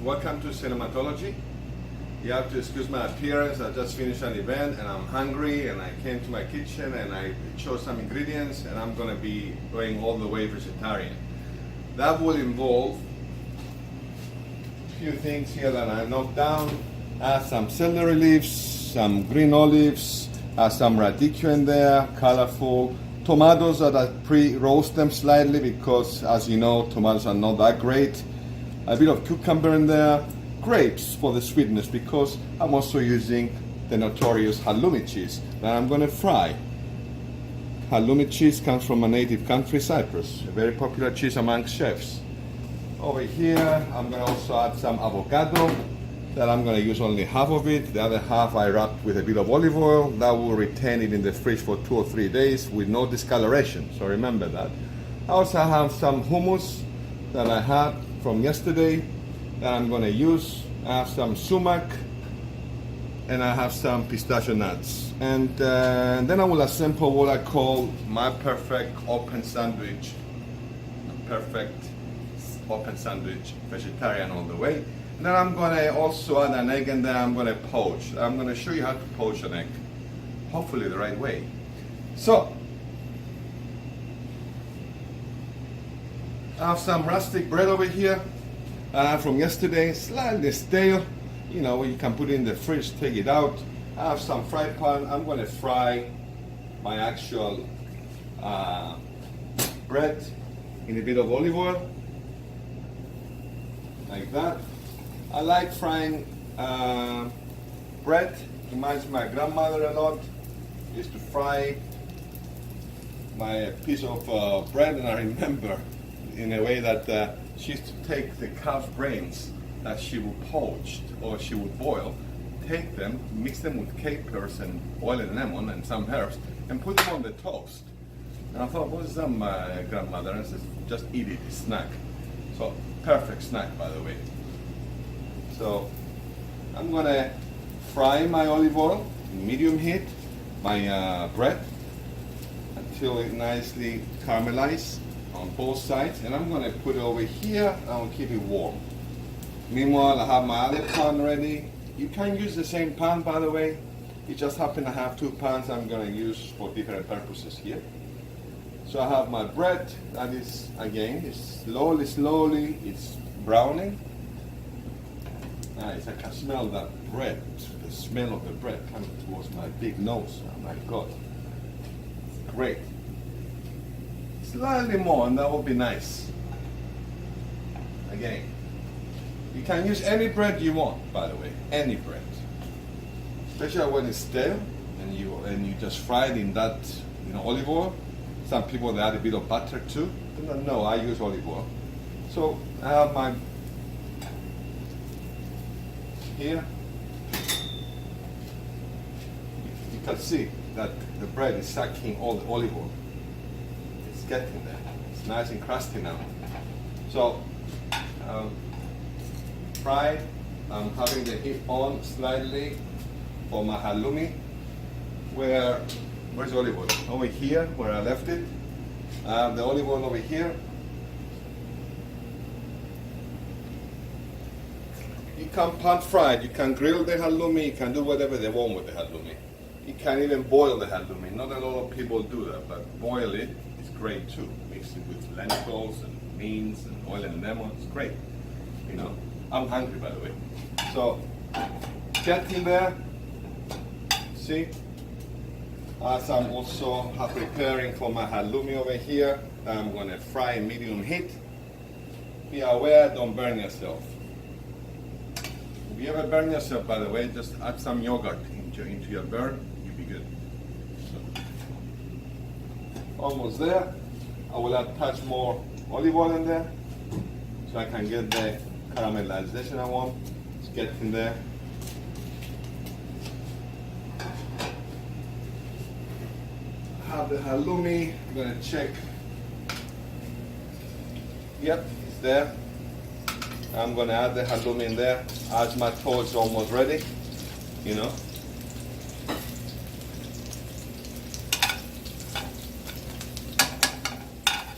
Welcome to Cinnamontology. You have to excuse my appearance. I just finished an event and I'm hungry, and I came to my kitchen and I chose some ingredients, and I'm going to be going all the way vegetarian. That will involve a few things here that I knocked down. Add some celery leaves, some green olives, add some radicchio in there, colorful. Tomatoes that I pre-roast them slightly because, as you know, tomatoes are not that great. A bit of cucumber in there. Grapes for the sweetness, because I'm also using the notorious halloumi cheese that I'm going to fry. Halloumi cheese comes from a native country, Cyprus, a very popular cheese amongst chefs. Over here, I'm going to also add some avocado that I'm going to use only half of it. The other half I wrap with a bit of olive oil. That will retain it in the fridge for 2 or 3 days with no discoloration, so remember that. I also have some hummus that I had from yesterday that I'm going to use. I have some sumac and I have some pistachio nuts. And then I will assemble what I call my perfect open sandwich. Perfect open sandwich, vegetarian all the way. And then I'm going to also add an egg, and then I'm going to poach. I'm going to show you how to poach an egg, hopefully the right way. So, I have some rustic bread over here from yesterday, slightly stale. You know, you can put it in the fridge, take it out. I have some fry pan. I'm going to fry my actual bread in a bit of olive oil, like that. I like frying bread. Reminds my grandmother a lot. Used to fry my piece of bread, and I remember in a way that she used to take the calf brains that she would poach or she would boil, take them, mix them with capers and oil and lemon and some herbs, and put them on the toast. And I thought, what is that, my grandmother? And I said, just eat it, it's snack. So, perfect snack, by the way. So, I'm gonna fry my olive oil in medium heat, my bread, until it nicely caramelizes on both sides, and I'm gonna put it over here and I'll keep it warm. Meanwhile, I have my other pan ready. You can use the same pan, by the way. It just happen to have 2 pans I'm gonna use for different purposes here. So I have my bread that is, again, it's slowly, it's browning. Nice, I can smell that bread, the smell of the bread coming towards my big nose. Oh my God, it's great. Slightly more, and that would be nice. Again, you can use any bread you want, by the way, any bread. Especially when it's stale and you just fry it in that, olive oil. Some people, they add a bit of butter too. No, I use olive oil. So I have my here. You can see that the bread is sucking all the olive oil. It's getting there. It's nice and crusty now. So, fried. I'm having the heat on slightly for my halloumi. Where's the olive oil? Over here, where I left it. I have the olive oil over here. You can pan fry it, you can grill the halloumi, you can do whatever they want with the halloumi. You can even boil the halloumi. Not a lot of people do that, but boil it is great too. Mix it with lentils and beans and oil and lemon, it's great. I'm hungry, by the way. So, get in there. See? As I'm also preparing for my halloumi over here, I'm going to fry in medium heat. Be aware, don't burn yourself. If you ever burn yourself, by the way, just add some yogurt into your burn, you'll be good. So, almost there. I will add a touch more olive oil in there so I can get the caramelization I want. It's getting there. I have the halloumi. I'm going to check. Yep, it's there. I'm going to add the halloumi in there as my toast is almost ready.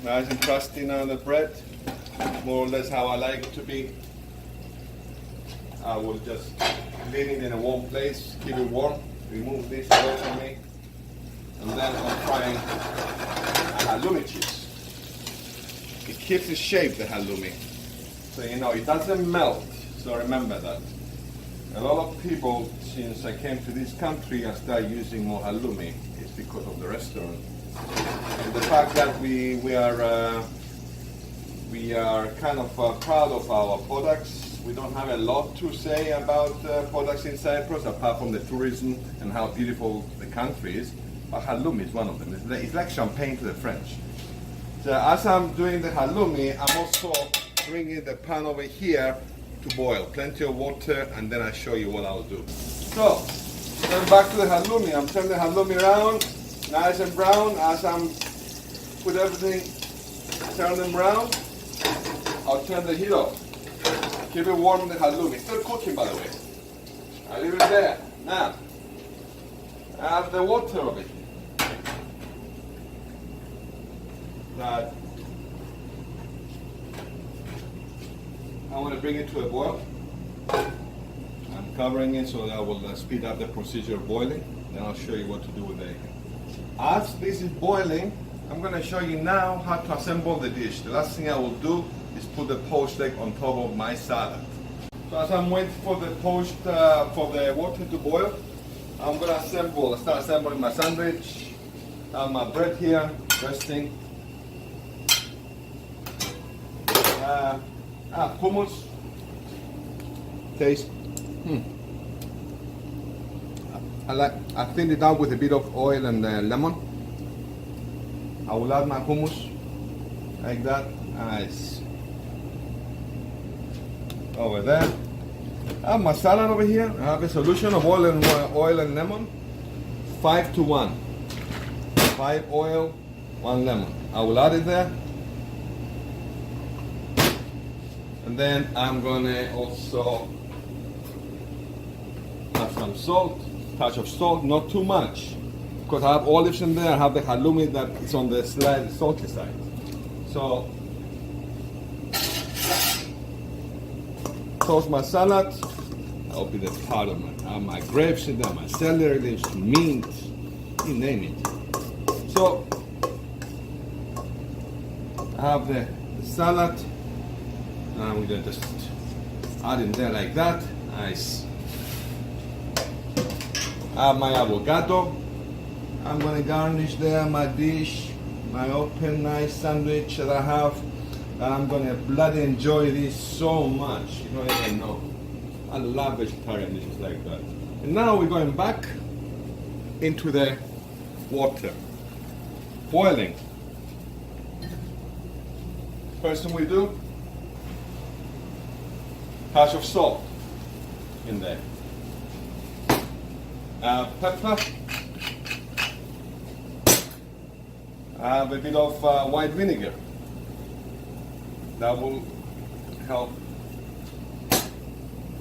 Nice and crusty now, the bread. More or less how I like it to be. I will just leave it in a warm place, keep it warm, remove this away from me, and then I'm frying a halloumi cheese. It keeps its shape, the halloumi, so you know it doesn't melt. So remember that. A lot of people, since I came to this country, I started using more halloumi. It's because of the restaurant and the fact that we are kind of proud of our products. We don't have a lot to say about products in Cyprus apart from the tourism and how beautiful the country is. But halloumi is one of them. It's like champagne to the French. So as I'm doing the halloumi, I'm also bringing the pan over here to boil. Plenty of water, and then I'll show you what I'll do. So, then back to the halloumi. I'm turning the halloumi around, nice and brown. As I'm put everything, turn them around, I'll turn the heat off. Keep it warm, the halloumi. Still cooking, by the way. I leave it there. Now, I have the water over here. That I want to bring it to a boil. I'm covering it so that I will speed up the procedure of boiling. Then I'll show you what to do with it. As this is boiling, I'm going to show you now how to assemble the dish. The last thing I will do is put the poached egg on top of my salad. So as I'm waiting for the for the water to boil, I'm going to start assembling my sandwich. I have my bread here, resting. Hummus. Taste. I thinned it out with a bit of oil and lemon. I will add my hummus like that. Nice. Over there. I have my salad over here. I have a solution of oil and lemon. 5 to 1. 5 oil, 1 lemon. I will add it there. And then I'm gonna also have some salt, touch of salt, not too much, because I have olives in there. I have the halloumi that is on the salty side. So toast my salad. That'll be the part of my grapes in there, my celery leaves, mint, you name it. So I have the salad. We're going to just add in there like that. Nice. I have my avocado. I'm going to garnish there my dish, my open nice sandwich that I have. And I'm going to bloody enjoy this so much. You don't even know. I love vegetarian dishes like that. And now we're going back into the water. Boiling. First thing we do, touch of salt in there. Pepper. I have a bit of white vinegar. That will help.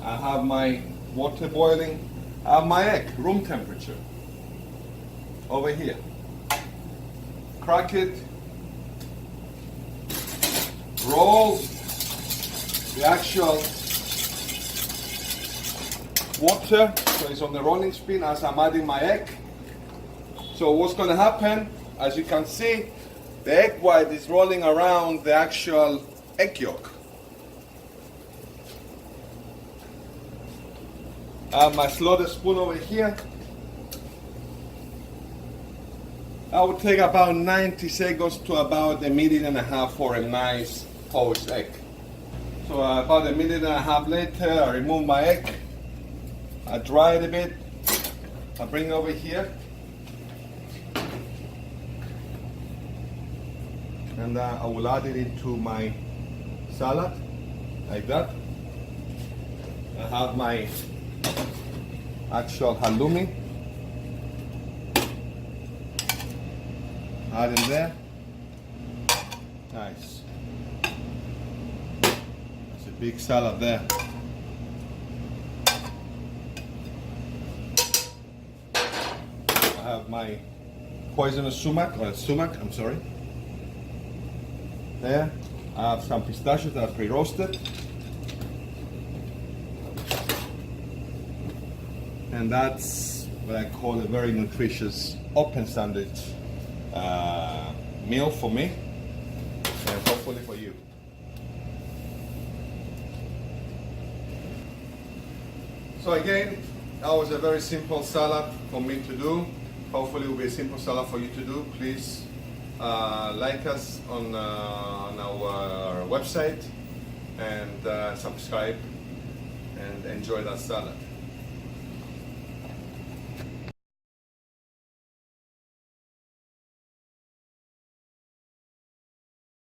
I have my water boiling. I have my egg, room temperature, over here. Crack it. Roll the actual water, so it's on the rolling spin as I'm adding my egg. So what's going to happen, as you can see, the egg white is rolling around the actual egg yolk. I have my slotted spoon over here. I would take about 90 seconds to about 1.5 minutes for a nice poached egg. So about 1.5 minutes later, I remove my egg. I dry it a bit. I bring it over here. And I will add it into my salad, like that. I have my actual halloumi. Add in there. Nice. That's a big salad there. I have my poisonous sumac, I'm sorry. There. I have some pistachios that are pre-roasted. and that's what I call a very nutritious open sandwich meal for me, and hopefully for you. So again, that was a very simple salad for me to do. Hopefully it will be a simple salad for you to do. Please like us on our website and subscribe and enjoy that salad.